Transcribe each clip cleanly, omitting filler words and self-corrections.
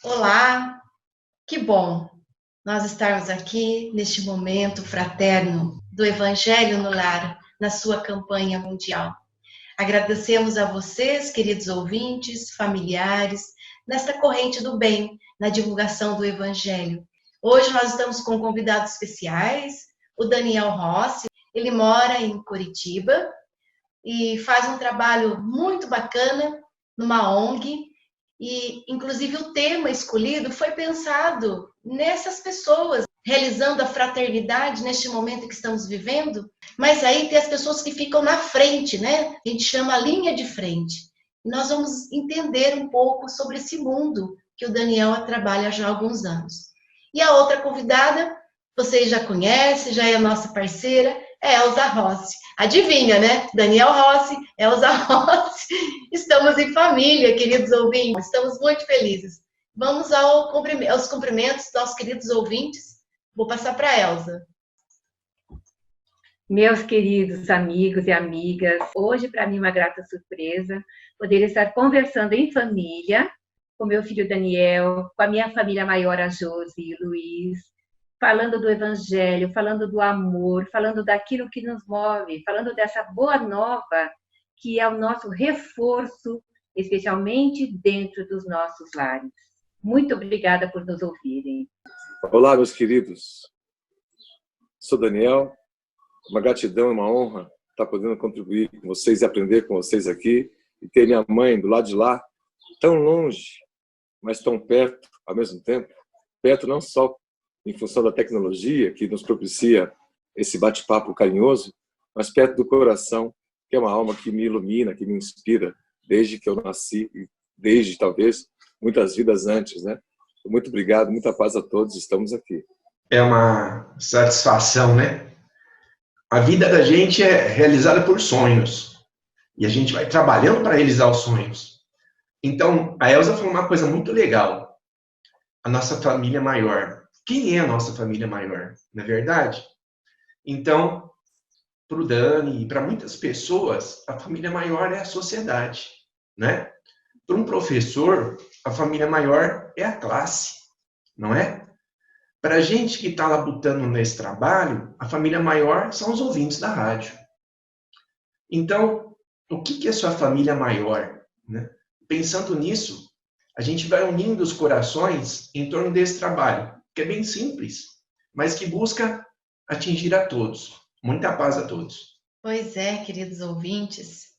Olá, que bom nós estarmos aqui neste momento fraterno do Evangelho no Lar, na sua campanha mundial. Agradecemos a vocês, queridos ouvintes, familiares, nesta corrente do bem, na divulgação do Evangelho. Hoje nós estamos com convidados especiais, o Daniel Rossi, ele mora em Curitiba e faz um trabalho muito bacana numa ONG. E, inclusive, o tema escolhido foi pensado nessas pessoas, realizando a fraternidade neste momento que estamos vivendo. Mas aí tem as pessoas que ficam na frente, né? A gente chama a linha de frente. E nós vamos entender um pouco sobre esse mundo que o Daniel trabalha já há alguns anos. E a outra convidada, vocês já conhecem, já é nossa parceira, é Elza Rossi. Adivinha, né? Daniel Rossi, Elza Rossi. Estamos em família, queridos ouvintes. Estamos muito felizes. Vamos aos cumprimentos dos nossos queridos ouvintes. Vou passar para a Elza. Meus queridos amigos e amigas, hoje para mim é uma grata surpresa poder estar conversando em família com meu filho Daniel, com a minha família maior, a Josi e o Luiz, falando do Evangelho, falando do amor, falando daquilo que nos move, falando dessa boa nova que é o nosso reforço, especialmente dentro dos nossos lares. Muito obrigada por nos ouvirem. Olá, meus queridos. Sou Daniel. Uma gratidão, uma honra estar podendo contribuir com vocês e aprender com vocês aqui e ter minha mãe do lado de lá, tão longe, mas tão perto ao mesmo tempo. Perto não só em função da tecnologia que nos propicia esse bate-papo carinhoso, mas perto do coração, que é uma alma que me ilumina, que me inspira desde que eu nasci, desde talvez muitas vidas antes, né? Muito obrigado, muita paz a todos, estamos aqui. É uma satisfação, né? A vida da gente é realizada por sonhos. E a gente vai trabalhando para realizar os sonhos. Então, a Elza falou uma coisa muito legal. A nossa família maior. Quem é a nossa família maior? Não é verdade? Então, para o Dani e para muitas pessoas, a família maior é a sociedade, né? Para um professor, a família maior é a classe, não é? Para a gente que está labutando nesse trabalho, a família maior são os ouvintes da rádio. Então, o que é sua família maior? Né? Pensando nisso, a gente vai unindo os corações em torno desse trabalho, que é bem simples, mas que busca atingir a todos. Muita paz a todos. Pois é, queridos ouvintes,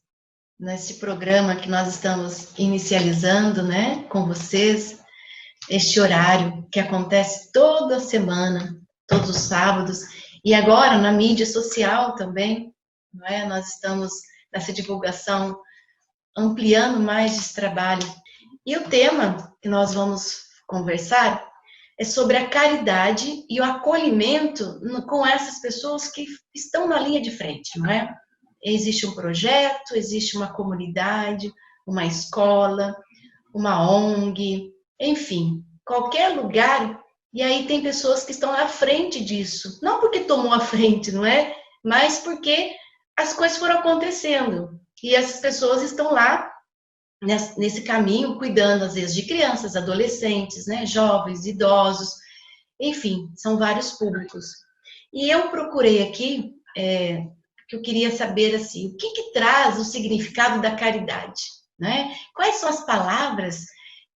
neste programa que nós estamos inicializando, né, com vocês, este horário que acontece toda semana, todos os sábados, e agora na mídia social também, não é? Nós estamos nessa divulgação ampliando mais esse trabalho. E o tema que nós vamos conversar é sobre a caridade e o acolhimento com essas pessoas que estão na linha de frente, não é? Existe um projeto, existe uma comunidade, uma escola, uma ONG, enfim, qualquer lugar, e aí tem pessoas que estão à frente disso, não porque tomou a frente, não é? Mas porque as coisas foram acontecendo, e essas pessoas estão lá nesse caminho, cuidando às vezes de crianças, adolescentes, né, jovens, idosos, enfim, são vários públicos. E eu procurei aqui, que eu queria saber assim, o que traz o significado da caridade, né? Quais são as palavras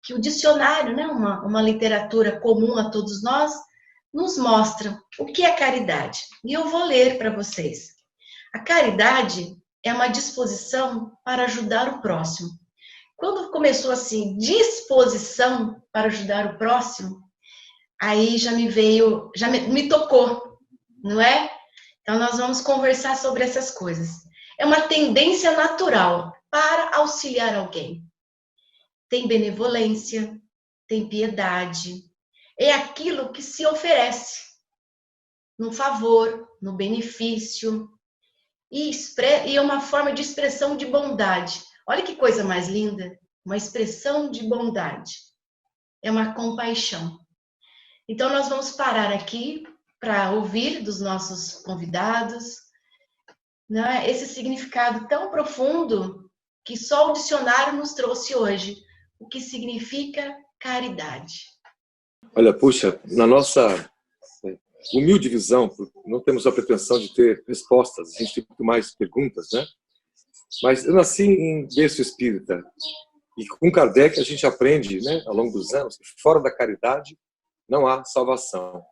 que o dicionário, né, uma literatura comum a todos nós, nos mostra o que é caridade. E eu vou ler para vocês. A caridade é uma disposição para ajudar o próximo. Quando começou assim, disposição para ajudar o próximo, aí já me veio, já me tocou, não é? Então nós vamos conversar sobre essas coisas. É uma tendência natural para auxiliar alguém. Tem benevolência, tem piedade. É aquilo que se oferece no favor, no benefício, e é uma forma de expressão de bondade. Olha que coisa mais linda. uma expressão de bondade, é uma compaixão. Então, nós vamos parar aqui para ouvir dos nossos convidados, né, esse significado tão profundo que só o dicionário nos trouxe hoje, o que significa caridade. Olha, puxa, na nossa humilde visão, não temos a pretensão de ter respostas, a gente tem muito mais perguntas, né? Mas eu nasci em berço espírita, e com Kardec a gente aprende, né, ao longo dos anos, que fora da caridade não há salvação.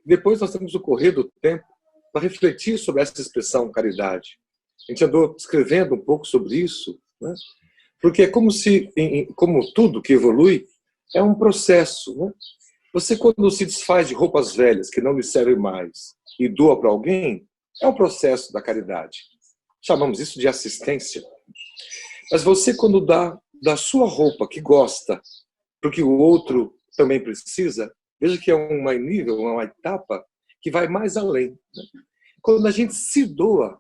Depois nós temos o correr do tempo para refletir sobre essa expressão caridade. A gente andou escrevendo um pouco sobre isso, né? Porque é como se, como tudo que evolui, é um processo, né? Você, quando se desfaz de roupas velhas que não lhe servem mais e doa para alguém, é um processo da caridade. Chamamos isso de assistência. Mas você, quando dá da sua roupa que gosta, porque o outro também precisa, veja que é um nível, uma etapa que vai mais além, né? Quando a gente se doa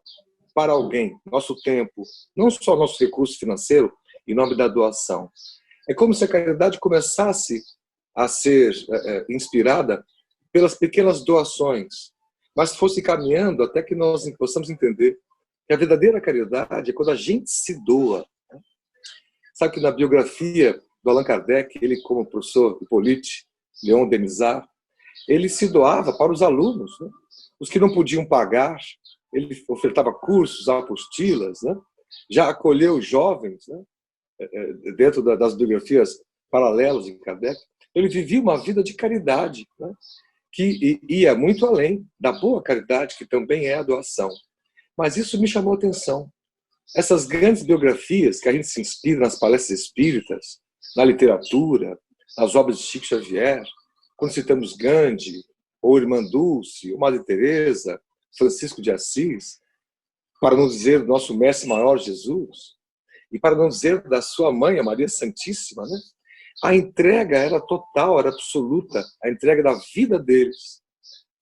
para alguém, nosso tempo, não só nosso recurso financeiro, em nome da doação, é como se a caridade começasse a ser inspirada pelas pequenas doações, mas fosse caminhando até que nós possamos entender que a verdadeira caridade é quando a gente se doa. Sabe que na biografia do Allan Kardec, ele como professor Hippolyte Léon Denisard, ele se doava para os alunos, né? Os que não podiam pagar, ele ofertava cursos, apostilas, né? Já acolheu jovens, né? Dentro das biografias paralelas de Kardec. Ele vivia uma vida de caridade, né? Que ia muito além da boa caridade, que também é a doação. Mas isso me chamou a atenção. Essas grandes biografias que a gente se inspira nas palestras espíritas, na literatura, nas obras de Chico Xavier, quando citamos Gandhi, ou Irmã Dulce, ou Madre Teresa, Francisco de Assis, para não dizer nosso mestre maior Jesus, e para não dizer da sua mãe, a Maria Santíssima, né? A entrega era total, era absoluta, a entrega da vida deles,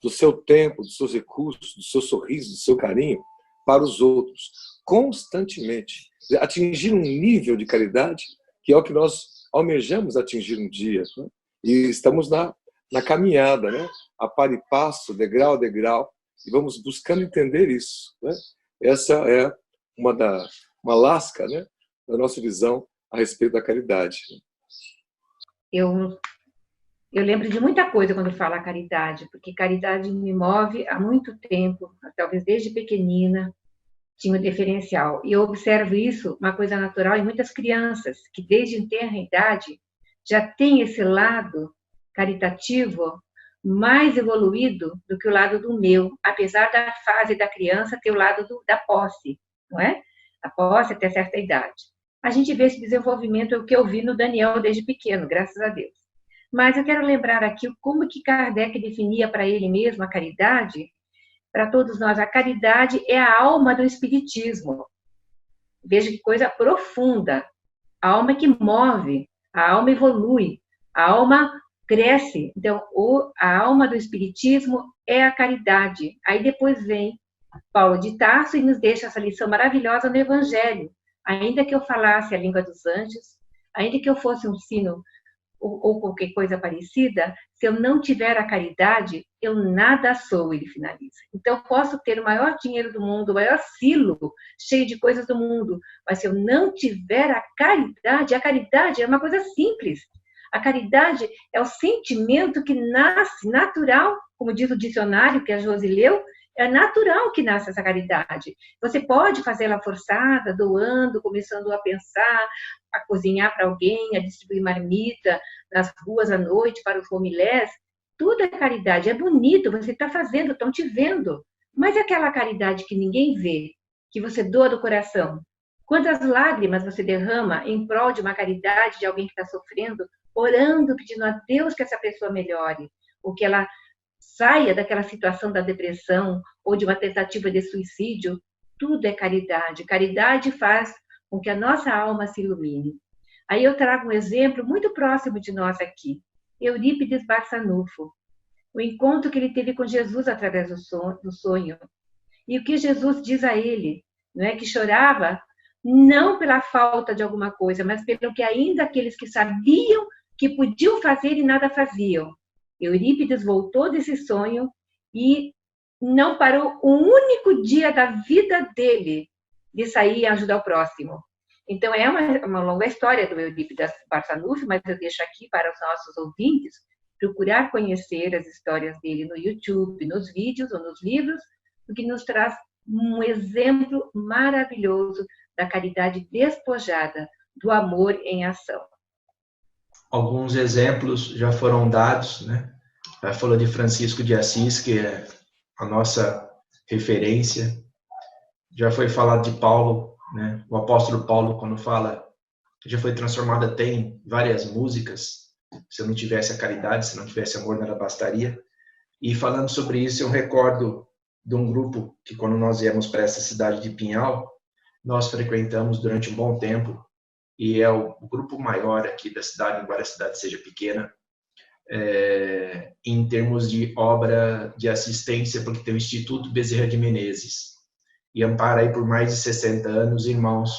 do seu tempo, dos seus recursos, do seu sorriso, do seu carinho, para os outros, constantemente. Atingir um nível de caridade que é o que nós almejamos atingir um dia, né? E estamos na caminhada, né? A par e passo, degrau a degrau, e vamos buscando entender isso, né? Essa é uma lasca, né, da nossa visão a respeito da caridade. Eu lembro de muita coisa quando falo a caridade, porque caridade me move há muito tempo, talvez desde pequenina, tinha um diferencial. E eu observo isso, uma coisa natural, em muitas crianças, que desde tenra idade já tem esse lado caritativo mais evoluído do que o lado do meu, apesar da fase da criança ter o lado da posse, não é? A posse até certa idade. A gente vê esse desenvolvimento, é o que eu vi no Daniel desde pequeno, graças a Deus. Mas eu quero lembrar aqui como que Kardec definia para ele mesmo a caridade. Para todos nós, a caridade é a alma do espiritismo. Veja que coisa profunda. A alma que move, a alma evolui, a alma cresce. Então, a alma do espiritismo é a caridade. Aí depois vem Paulo de Tarso e nos deixa essa lição maravilhosa no Evangelho. Ainda que eu falasse a língua dos anjos, ainda que eu fosse um sino ou qualquer coisa parecida, se eu não tiver a caridade, eu nada sou, ele finaliza. Então, posso ter o maior dinheiro do mundo, o maior silo, cheio de coisas do mundo, mas se eu não tiver a caridade é uma coisa simples. A caridade é o sentimento que nasce natural, como diz o dicionário que a Josi leu, é natural que nasce essa caridade. Você pode fazê-la forçada, doando, começando a pensar, a cozinhar para alguém, a distribuir marmita nas ruas à noite para os homilés. Tudo é caridade, é bonito, você está fazendo, estão te vendo. Mas é aquela caridade que ninguém vê, que você doa do coração. Quantas lágrimas você derrama em prol de uma caridade de alguém que está sofrendo, orando, pedindo a Deus que essa pessoa melhore, ou que ela saia daquela situação da depressão ou de uma tentativa de suicídio. Tudo é caridade. Caridade faz com que a nossa alma se ilumine. Aí eu trago um exemplo muito próximo de nós aqui. Eurípides Barçanufo. O encontro que ele teve com Jesus através do sonho. E o que Jesus diz a ele, não é? Que chorava não pela falta de alguma coisa, mas pelo que ainda aqueles que sabiam que podiam fazer e nada faziam. Eurípides voltou desse sonho e não parou um único dia da vida dele de sair e ajudar o próximo. Então, é uma longa história do Eurípides Barçanufo, mas eu deixo aqui para os nossos ouvintes procurar conhecer as histórias dele no YouTube, nos vídeos ou nos livros, o que nos traz um exemplo maravilhoso da caridade despojada, do amor em ação. Alguns exemplos já foram dados, né? Já falou de Francisco de Assis, que é a nossa referência. Já foi falado de Paulo, né? O apóstolo Paulo, quando fala, já foi transformado até em várias músicas. Se eu não tivesse a caridade, se não tivesse amor, nada bastaria. E falando sobre isso, eu recordo de um grupo que, quando nós viemos para essa cidade de Pinhal, nós frequentamos durante um bom tempo, e é o grupo maior aqui da cidade, embora a cidade seja pequena, em termos de obra de assistência, porque tem o Instituto Bezerra de Menezes, e ampara aí por mais de 60 anos irmãos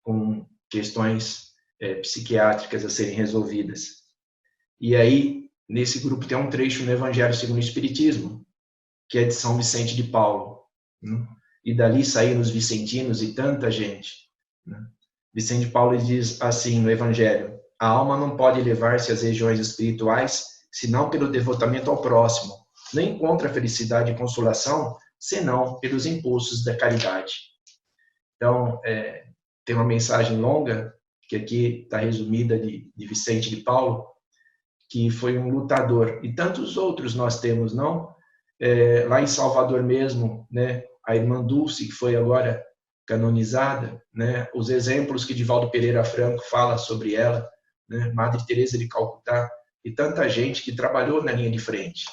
com questões psiquiátricas a serem resolvidas. E aí, nesse grupo tem um trecho no Evangelho segundo o Espiritismo, que é de São Vicente de Paulo, né? E dali saíram os vicentinos e tanta gente, né? Vicente de Paulo diz assim no Evangelho: a alma não pode elevar-se às regiões espirituais senão pelo devotamento ao próximo, nem encontra felicidade e consolação senão pelos impulsos da caridade. Então, tem uma mensagem longa, que aqui está resumida, de Vicente de Paulo, que foi um lutador, e tantos outros nós temos, não? Lá em Salvador mesmo, né? A irmã Dulce, que foi agora canonizada, né? Os exemplos que Divaldo Pereira Franco fala sobre ela, né? Madre Teresa de Calcutá, e tanta gente que trabalhou na linha de frente.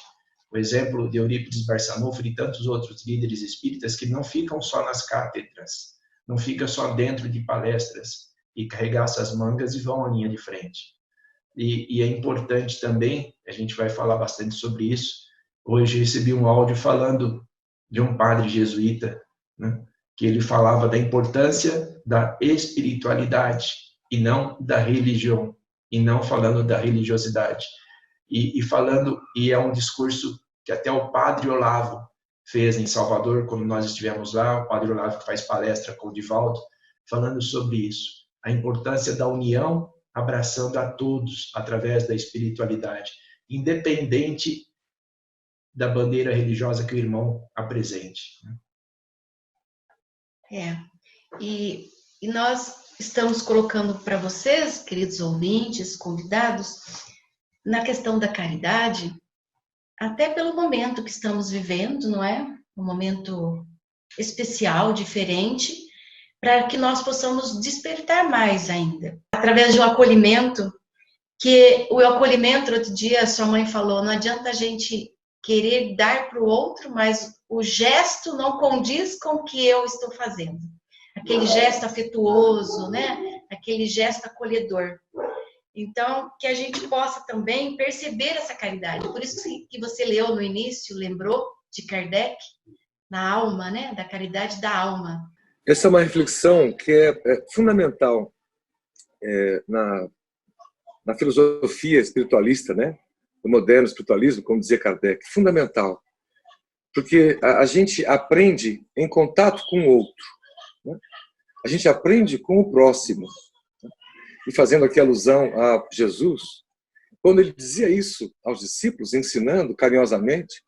O exemplo de Eurípides Barçanufo e de tantos outros líderes espíritas que não ficam só nas cátedras, não ficam só dentro de palestras e carregar essas mangas e vão à linha de frente. E é importante também, a gente vai falar bastante sobre isso. Hoje recebi um áudio falando de um padre jesuíta, né, que ele falava da importância da espiritualidade e não da religião, e não falando da religiosidade. E é um discurso que até o padre Olavo fez em Salvador, quando nós estivemos lá, o padre Olavo que faz palestra com o Divaldo, falando sobre isso, a importância da união, abraçando a todos através da espiritualidade, independente da bandeira religiosa que o irmão apresente. E nós estamos colocando para vocês, queridos ouvintes, convidados, na questão da caridade, até pelo momento que estamos vivendo, não é? Um momento especial, diferente, para que nós possamos despertar mais ainda, através de um acolhimento, que o acolhimento, outro dia a sua mãe falou, não adianta a gente querer dar para o outro, mas o gesto não condiz com o que eu estou fazendo. Aquele gesto afetuoso, né? Aquele gesto acolhedor. Então, que a gente possa também perceber essa caridade. Por isso que você leu no início, lembrou de Kardec, na alma, né? Da caridade da alma. Essa é uma reflexão que é fundamental na filosofia espiritualista, né? Do moderno espiritualismo, como dizia Kardec. Fundamental. Porque a gente aprende em contato com o outro, né? A gente aprende com o próximo. E fazendo aqui alusão a Jesus, quando ele dizia isso aos discípulos, ensinando carinhosamente,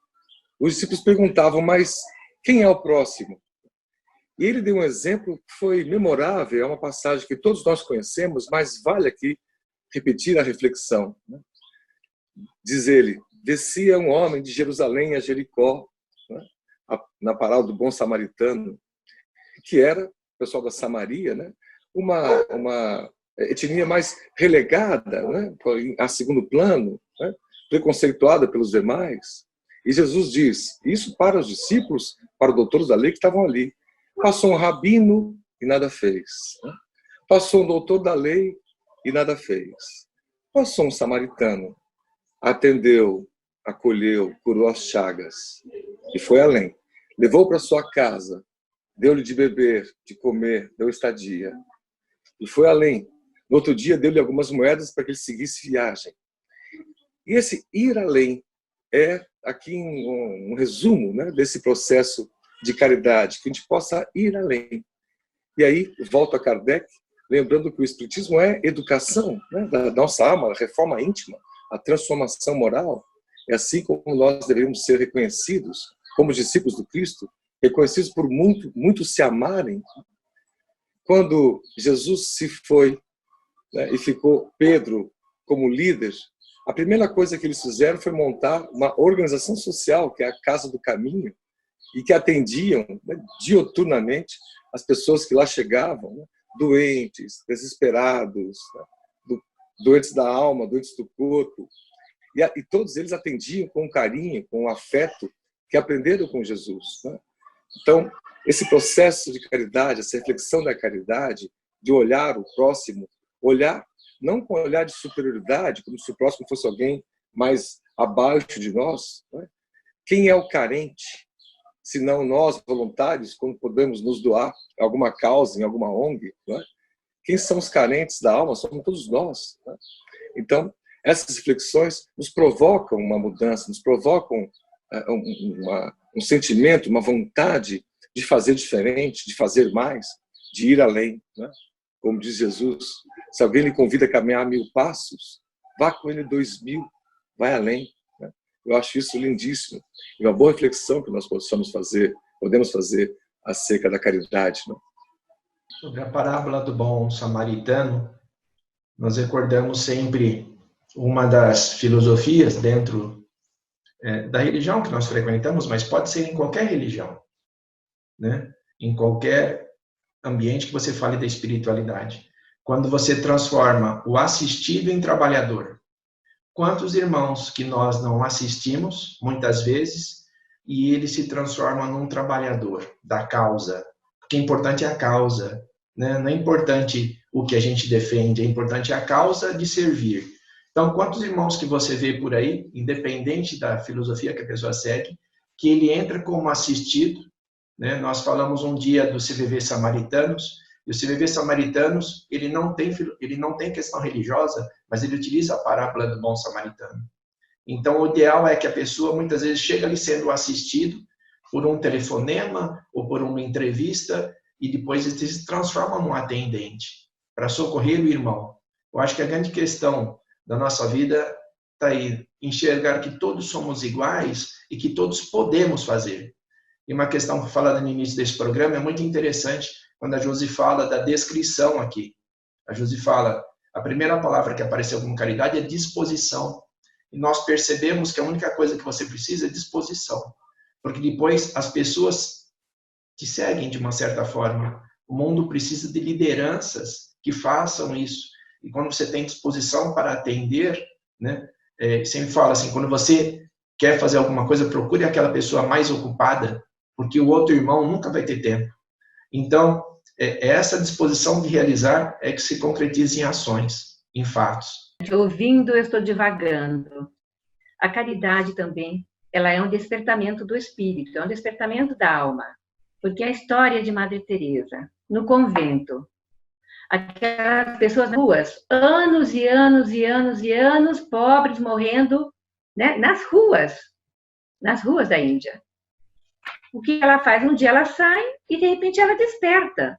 os discípulos perguntavam, mas quem é o próximo? E ele deu um exemplo que foi memorável, é uma passagem que todos nós conhecemos, mas vale aqui repetir a reflexão. Diz ele, descia um homem de Jerusalém a Jericó, né, na parábola do bom samaritano, que era, o pessoal da Samaria, né, uma etnia mais relegada, né, a segundo plano, né, preconceituada pelos demais. E Jesus diz, isso para os discípulos, para os doutores da lei que estavam ali. Passou um rabino e nada fez. Né? Passou um doutor da lei e nada fez. Passou um samaritano, atendeu, acolheu, curou as chagas e foi além. Levou para sua casa, deu-lhe de beber, de comer, deu estadia. E foi além. No outro dia, deu-lhe algumas moedas para que ele seguisse viagem. E esse ir além é, aqui, um resumo, né, desse processo de caridade, que a gente possa ir além. E aí, volto a Kardec, lembrando que o Espiritismo é educação, né, da nossa alma, a reforma íntima, a transformação moral. É assim como nós devemos ser reconhecidos como discípulos do Cristo, reconhecidos por muitos se amarem. Quando Jesus se foi, né, e ficou Pedro como líder, a primeira coisa que eles fizeram foi montar uma organização social, que é a Casa do Caminho, e que atendiam, né, dioturnamente as pessoas que lá chegavam, né, doentes, desesperados, né, doentes da alma, doentes do corpo. E todos eles atendiam com carinho, com afeto, que aprenderam com Jesus, né? Então, esse processo de caridade, essa reflexão da caridade, de olhar o próximo, olhar não com um olhar de superioridade, como se o próximo fosse alguém mais abaixo de nós, né? Quem é o carente, se não nós, voluntários, quando podemos nos doar a alguma causa, em alguma ONG, né? Quem são os carentes da alma? Somos todos nós, né? Então, essas reflexões nos provocam uma mudança, nos provocam um sentimento, uma vontade de fazer diferente, de fazer mais, de ir além, né? Como diz Jesus, se alguém lhe convida a caminhar 1000 passos, vá com ele 2000, vai além, né? Eu acho isso lindíssimo. E uma boa reflexão que nós podemos fazer acerca da caridade, né? Sobre a parábola do bom samaritano, nós recordamos sempre uma das filosofias dentro da religião que nós frequentamos, mas pode ser em qualquer religião, né? Em qualquer ambiente que você fale da espiritualidade. Quando você transforma o assistido em trabalhador. Quantos irmãos que nós não assistimos, muitas vezes, e ele se transforma num trabalhador da causa. Porque é importante a causa, né? Não é importante o que a gente defende, é importante a causa de servir. Então, quantos irmãos que você vê por aí, independente da filosofia que a pessoa segue, que ele entra como assistido, né? Nós falamos um dia do CVV Samaritanos, e o CVV Samaritanos, ele não tem questão religiosa, mas ele utiliza a parábola do bom samaritano. Então, o ideal é que a pessoa, muitas vezes, chega ali sendo assistido por um telefonema ou por uma entrevista, e depois ele se transforma num atendente, para socorrer o irmão. Eu acho que a grande questão da nossa vida está aí, enxergar que todos somos iguais e que todos podemos fazer. E uma questão falada no início desse programa é muito interessante, quando a Josi fala da descrição aqui. A Josi fala, a primeira palavra que apareceu com caridade é disposição. E nós percebemos que a única coisa que você precisa é disposição. Porque depois as pessoas te seguem de uma certa forma. O mundo precisa de lideranças que façam isso. E quando você tem disposição para atender, né, sempre fala assim, quando você quer fazer alguma coisa, procure aquela pessoa mais ocupada, porque o outro irmão nunca vai ter tempo. Então, essa disposição de realizar é que se concretiza em ações, em fatos. Ouvindo, eu estou divagando. A caridade também, ela é um despertamento do espírito, é um despertamento da alma. Porque a história de Madre Teresa, no convento, aquelas pessoas nas ruas, anos e anos e anos e anos, pobres, morrendo, né, nas ruas da Índia. O que ela faz? Um dia ela sai e, de repente, ela desperta.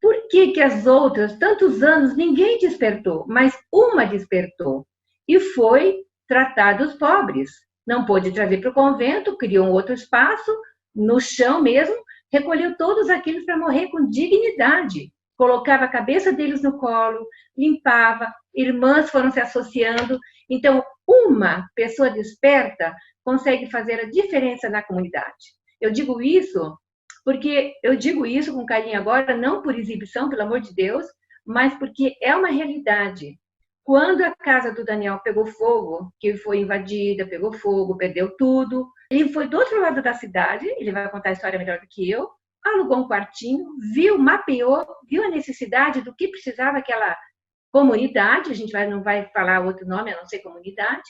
Por que as outras, tantos anos, ninguém despertou? Mas uma despertou e foi tratar dos pobres. Não pôde trazer para o convento, criou um outro espaço, no chão mesmo, recolheu todos aqueles para morrer com dignidade. Colocava a cabeça deles no colo, limpava, irmãs foram se associando. Então, uma pessoa desperta consegue fazer a diferença na comunidade. Eu digo isso porque eu digo isso com carinho agora, não por exibição, pelo amor de Deus, mas porque é uma realidade. Quando a casa do Daniel pegou fogo, que foi invadida, pegou fogo, perdeu tudo, ele foi do outro lado da cidade, ele vai contar a história melhor do que eu, alugou um quartinho, viu, mapeou, viu a necessidade do que precisava aquela comunidade, a gente não vai falar outro nome, a não ser comunidade,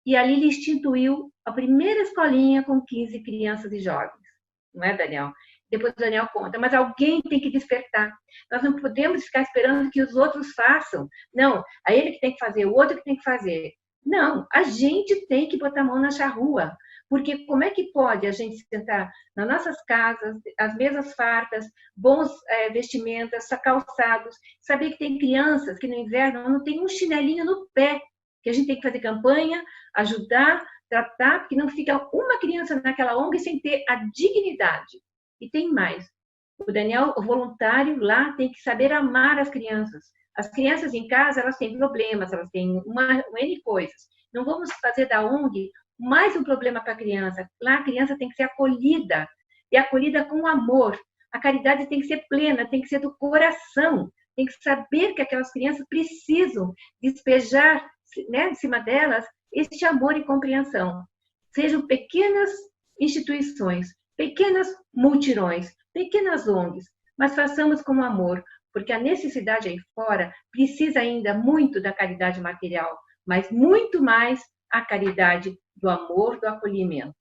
e ali ele instituiu a primeira escolinha com 15 crianças e jovens. Não é, Daniel? depois o Daniel conta, mas alguém tem que despertar. Nós não podemos ficar esperando que os outros façam. Não, é ele que tem que fazer, o outro que tem que fazer. Não, a gente tem que botar a mão na charrua. Porque como é que pode a gente sentar nas nossas casas, as mesas fartas, bons vestimentas, calçados, saber que tem crianças que no inverno não tem um chinelinho no pé, que a gente tem que fazer campanha, ajudar, tratar, porque não fica uma criança naquela ONG sem ter a dignidade. E tem mais. O Daniel, o voluntário lá, tem que saber amar as crianças. As crianças em casa, elas têm problemas, elas têm uma N coisas. Não vamos fazer da ONG mais um problema para a criança. Lá a criança tem que ser acolhida, e acolhida com amor. A caridade tem que ser plena, tem que ser do coração, tem que saber que aquelas crianças precisam despejar, né, em cima delas este amor e compreensão. Sejam pequenas instituições, pequenas multirões, pequenas ONGs, mas façamos com amor, porque a necessidade aí fora precisa ainda muito da caridade material, mas muito mais a caridade do amor, do acolhimento.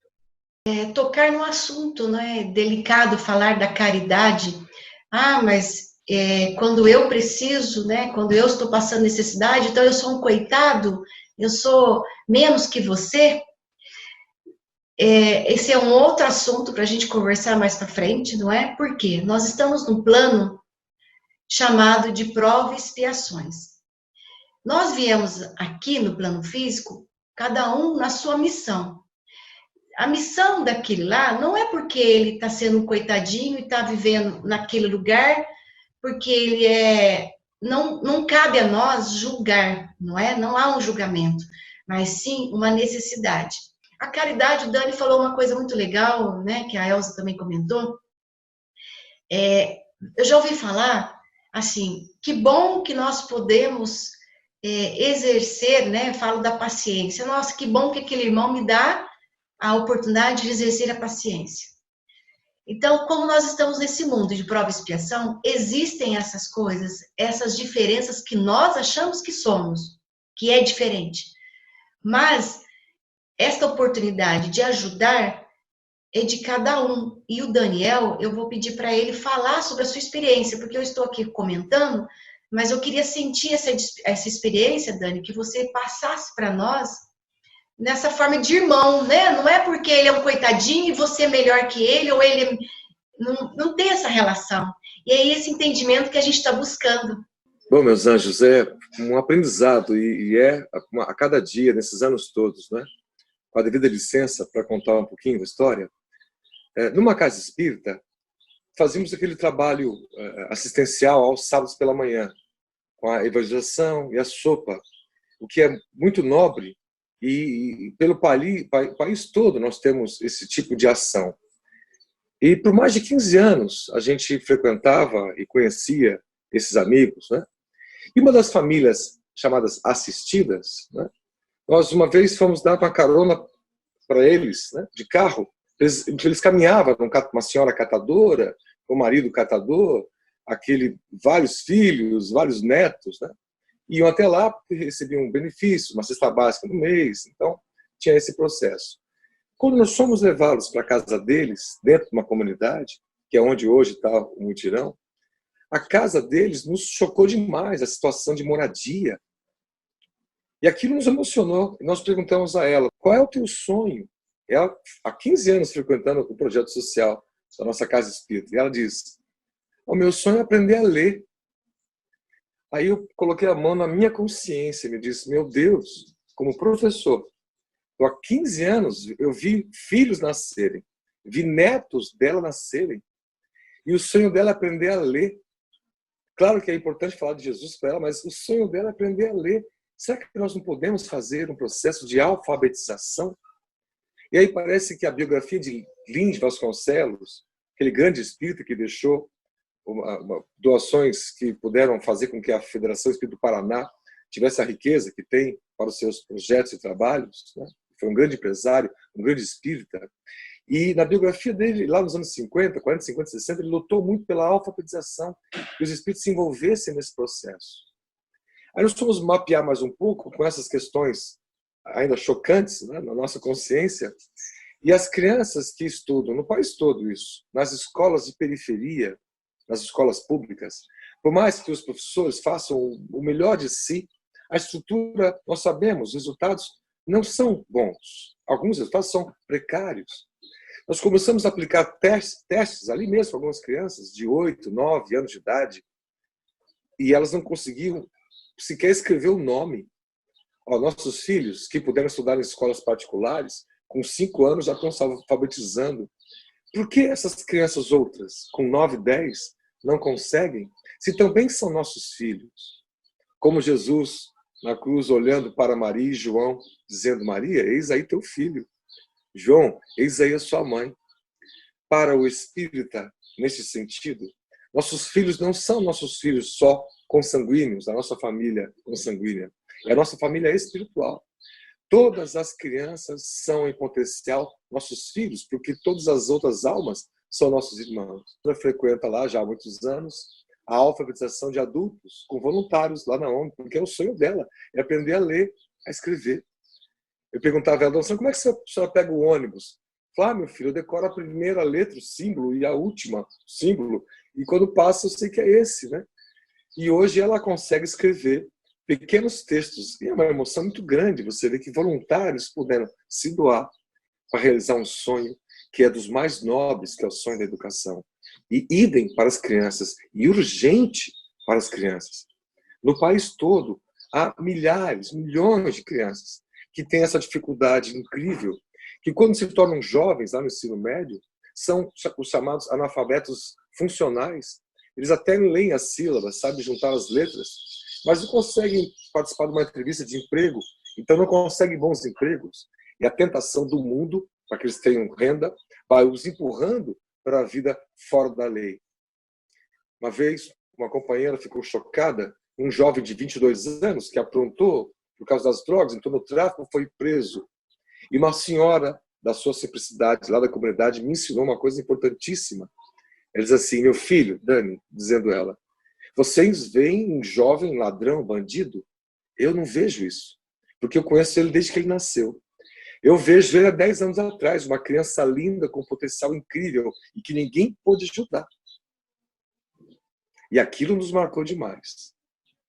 Tocar no assunto, não é delicado falar da caridade. Mas quando eu preciso, né, quando eu estou passando necessidade, então eu sou um coitado, eu sou menos que você. Esse é um outro assunto para a gente conversar mais para frente, não é? Porque nós estamos num plano chamado de prova e expiações. Nós viemos aqui no plano físico, cada um na sua missão. A missão daquele lá não é porque ele está sendo um coitadinho e está vivendo naquele lugar, porque ele não cabe a nós julgar, não é? Não há um julgamento, mas sim uma necessidade. A caridade, o Dani falou uma coisa muito legal, né, que a Elza também comentou. Eu já ouvi falar, assim, que bom que nós podemos exercer, né, falo da paciência. Nossa, que bom que aquele irmão me dá a oportunidade de exercer a paciência. Então, como nós estamos nesse mundo de prova e expiação, existem essas coisas, essas diferenças que nós achamos que somos, que é diferente. Mas esta oportunidade de ajudar é de cada um. E o Daniel, eu vou pedir para ele falar sobre a sua experiência, porque eu estou aqui comentando, mas eu queria sentir essa experiência, Dani, que você passasse para nós nessa forma de irmão, né? Não é porque ele é um coitadinho e você é melhor que ele, ou ele não tem essa relação. E é esse entendimento que a gente está buscando. Bom, meus anjos, é um aprendizado e a cada dia, nesses anos todos, né? Com a devida licença para contar um pouquinho da história, numa casa espírita, fazíamos aquele trabalho assistencial aos sábados pela manhã, com a evangelização e a sopa, o que é muito nobre, e pelo país todo nós temos esse tipo de ação. E por mais de 15 anos a gente frequentava e conhecia esses amigos, né? E uma das famílias chamadas assistidas, né? Nós uma vez fomos dar uma carona para eles, né, de carro. Eles caminhavam com uma senhora catadora, com o marido catador, vários filhos, vários netos, né? Iam até lá porque recebiam um benefício, uma cesta básica no mês. Então, tinha esse processo. Quando nós fomos levá-los para a casa deles, dentro de uma comunidade, que é onde hoje está o mutirão, a casa deles nos chocou demais, a situação de moradia. E aquilo nos emocionou. E nós perguntamos a ela, qual é o teu sonho? Ela, há 15 anos frequentando o projeto social da nossa casa espírita. E ela diz, o meu sonho é aprender a ler. Aí eu coloquei a mão na minha consciência e me disse, meu Deus, como professor, há 15 anos eu vi filhos nascerem, vi netos dela nascerem, e o sonho dela é aprender a ler. Claro que é importante falar de Jesus para ela, mas o sonho dela é aprender a ler. Será que nós não podemos fazer um processo de alfabetização? E aí parece que a biografia de Lins Vasconcelos, aquele grande espírita que deixou doações que puderam fazer com que a Federação Espírita do Paraná tivesse a riqueza que tem para os seus projetos e trabalhos, né? Foi um grande empresário, um grande espírita. E na biografia dele, lá nos anos 50, 40, 50, 60, ele lutou muito pela alfabetização, que os espíritos se envolvessem nesse processo. Aí nós fomos mapear mais um pouco com essas questões ainda chocantes, né, na nossa consciência, E as crianças que estudam no país todo isso, nas escolas de periferia, nas escolas públicas, por mais que os professores façam o melhor de si, a estrutura, nós sabemos, os resultados não são bons. Alguns resultados são precários. Nós começamos a aplicar testes ali mesmo para algumas crianças de 8, 9 anos de idade, e elas não conseguiam sequer escrever o nome. Nossos filhos, que puderam estudar em escolas particulares, com 5 anos já estão se alfabetizando. Por que essas crianças outras, com 9, 10, não conseguem, se também são nossos filhos? Como Jesus, na cruz, olhando para Maria e João, dizendo: Maria, eis aí teu filho. João, eis aí a sua mãe. Para o espírita, neste sentido, nossos filhos não são nossos filhos só consanguíneos, a nossa família consanguínea. É a nossa família espiritual. Todas as crianças são, em potencial, nossos filhos, porque todas as outras almas são nossos irmãos. Ela frequenta lá já há muitos anos a alfabetização de adultos com voluntários lá na ONG, porque é o sonho dela, é aprender a ler, a escrever. Eu perguntava a ela: como é que a senhora pega o ônibus? Falei: meu filho, eu decoro a primeira letra, o símbolo, e a última, o símbolo, e quando passa eu sei que é esse, né? E hoje ela consegue escrever pequenos textos, e é uma emoção muito grande você ver que voluntários puderam se doar para realizar um sonho que é dos mais nobres, que é o sonho da educação. E idem para as crianças, e urgente para as crianças. No país todo, há milhares, milhões de crianças que têm essa dificuldade incrível, que quando se tornam jovens lá no ensino médio, são os chamados analfabetos funcionais. Eles até leem as sílabas, sabem juntar as letras, mas não conseguem participar de uma entrevista de emprego, então não conseguem bons empregos. E a tentação do mundo, para que eles tenham renda, vai os empurrando para a vida fora da lei. Uma vez, uma companheira ficou chocada, um jovem de 22 anos que aprontou por causa das drogas, entrou no tráfico, foi preso. E uma senhora da sua simplicidade, lá da comunidade, me ensinou uma coisa importantíssima. Ela diz assim: meu filho, Dani, dizendo ela, vocês veem um jovem ladrão, bandido? Eu não vejo isso, porque eu conheço ele desde que ele nasceu. Eu vejo ele há 10 anos atrás, uma criança linda, com potencial incrível, e que ninguém pôde ajudar. E aquilo nos marcou demais.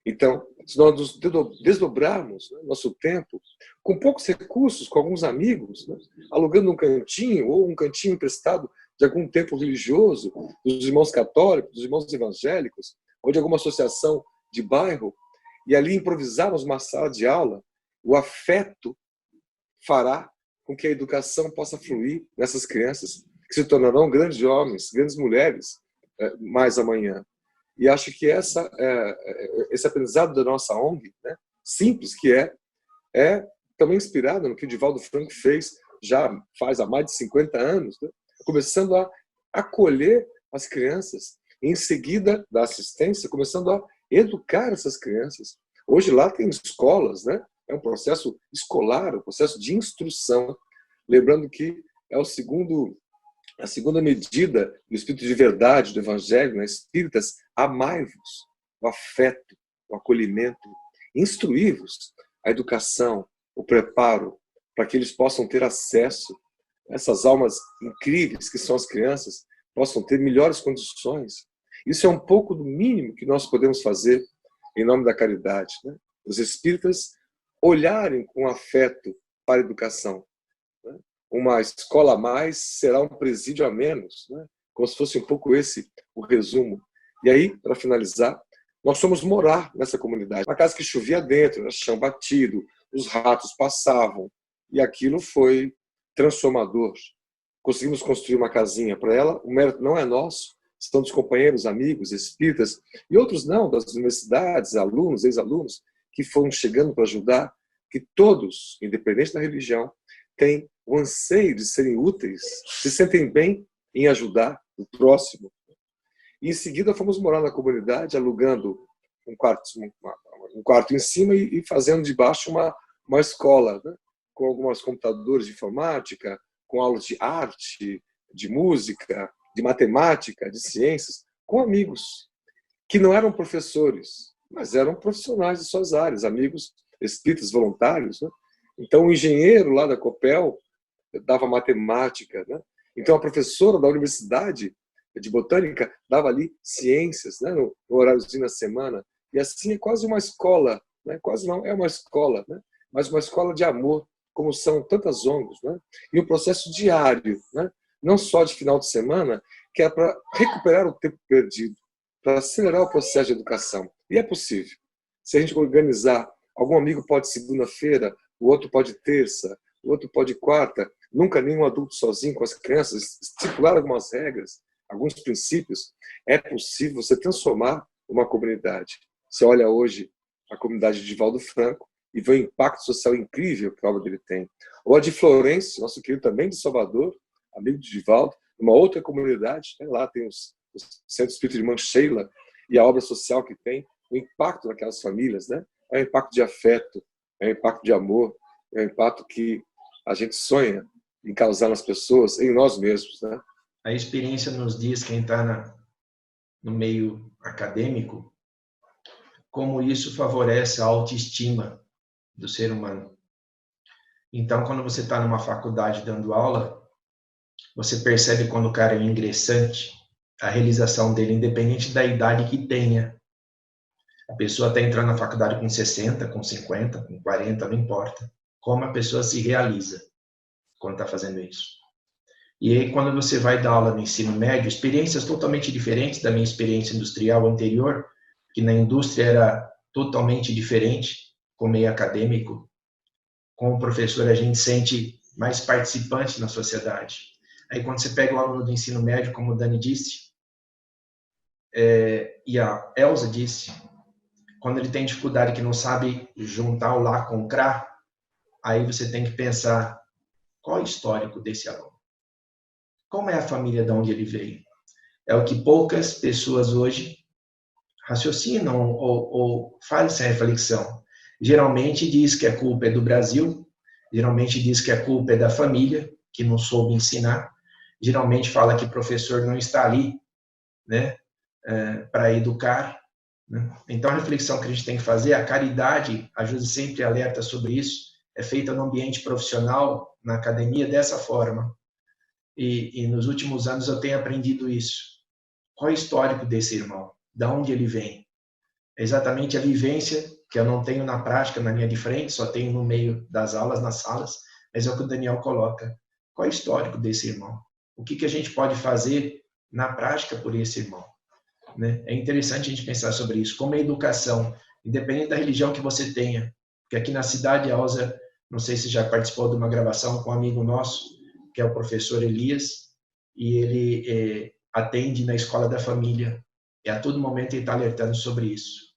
Então, se nós nos desdobrarmos, né, nosso tempo, com poucos recursos, com alguns amigos, né, alugando um cantinho ou um cantinho emprestado de algum templo religioso, dos irmãos católicos, dos irmãos evangélicos, ou de alguma associação de bairro, e ali improvisarmos uma sala de aula, o afeto fará com que a educação possa fluir nessas crianças, que se tornarão grandes homens, grandes mulheres, mais amanhã. E acho que esse aprendizado da nossa ONG, né, simples que é também inspirado no que o Divaldo Franco fez, já faz há mais de 50 anos, né, começando a acolher as crianças, e em seguida da assistência, começando a educar essas crianças. Hoje lá tem escolas, né? É um processo escolar, um processo de instrução. Lembrando que é a segunda medida do Espírito de verdade, do Evangelho, né? Espíritas, amai-vos, o afeto, o acolhimento, instruí-vos, a educação, o preparo, para que eles possam ter acesso, essas almas incríveis que são as crianças, possam ter melhores condições. Isso é um pouco do mínimo que nós podemos fazer em nome da caridade, né? Os espíritas olharem com afeto para a educação. Né? Uma escola a mais será um presídio a menos, né? Como se fosse um pouco esse o resumo. E aí, para finalizar, nós fomos morar nessa comunidade. Uma casa que chovia dentro, né? Chão batido, os ratos passavam, e aquilo foi transformador. Conseguimos construir uma casinha para ela, o mérito não é nosso, são dos companheiros, amigos, espíritas, e outros não, das universidades, alunos, ex-alunos, que foram chegando para ajudar, que todos, independente da religião, têm o anseio de serem úteis, se sentem bem em ajudar o próximo. E em seguida fomos morar na comunidade, alugando um quarto em cima e fazendo de baixo uma escola, né? Com alguns computadores de informática, com aulas de arte, de música, de matemática, de ciências, com amigos que não eram professores, mas eram profissionais de suas áreas, amigos espíritas voluntários, né? Então, o engenheiro lá da Copel dava matemática, né? Então a professora da universidade de botânica dava ali ciências, né? No horáriozinho na semana. E assim é quase uma escola, né? Quase não, é uma escola, né? Mas uma escola de amor, como são tantas ONGs, né? E um processo diário, né? Não só de final de semana, que é para recuperar o tempo perdido, para acelerar o processo de educação. E é possível. Se a gente organizar, algum amigo pode segunda-feira, o outro pode terça, o outro pode quarta, nunca nenhum adulto sozinho com as crianças, estipular algumas regras, alguns princípios, é possível você transformar uma comunidade. Você olha hoje a comunidade de Divaldo Franco e vê o impacto social incrível que a obra dele tem. Ou a de Florencio, nosso querido também de Salvador, amigo de Divaldo, numa outra comunidade, né? Lá tem os Centro Espírita de Irmã Sheila e a obra social que tem, o impacto naquelas famílias, né? É um impacto de afeto, é um impacto de amor, é um impacto que a gente sonha em causar nas pessoas, em nós mesmos, né? A experiência nos diz, quem está no meio acadêmico, como isso favorece a autoestima do ser humano. Então, quando você está numa faculdade dando aula, você percebe quando o cara é um ingressante, a realização dele, independente da idade que tenha. A pessoa está entrando na faculdade com 60, com 50, com 40, não importa. Como a pessoa se realiza quando está fazendo isso. E aí, quando você vai dar aula no ensino médio, experiências totalmente diferentes da minha experiência industrial anterior, que na indústria era totalmente diferente, com meio acadêmico. Com o professor, a gente sente mais participante na sociedade. Aí, quando você pega o aluno do ensino médio, como o Dani disse, e a Elza disse, quando ele tem dificuldade que não sabe juntar o lá com o crá, aí você tem que pensar qual é o histórico desse aluno. Como é a família de onde ele veio? É o que poucas pessoas hoje raciocinam ou fazem essa reflexão. Geralmente diz que a culpa é do Brasil, geralmente diz que a culpa é da família, que não soube ensinar, geralmente fala que o professor não está ali, né, para educar. Né? Então, a reflexão que a gente tem que fazer, a caridade, a Josi sempre alerta sobre isso, é feita no ambiente profissional, na academia, dessa forma. E nos últimos anos eu tenho aprendido isso. Qual é o histórico desse irmão? De onde ele vem? É exatamente a vivência que eu não tenho na prática, na linha de frente, só tenho no meio das aulas, nas salas, mas é o que o Daniel coloca. Qual é o histórico desse irmão? O que a gente pode fazer na prática por esse irmão? Né? É interessante a gente pensar sobre isso. Como a educação, independente da religião que você tenha, porque aqui na cidade, a Elza, não sei se já participou de uma gravação com um amigo nosso, que é o professor Elias, e ele atende na escola da família. E a todo momento ele está alertando sobre isso.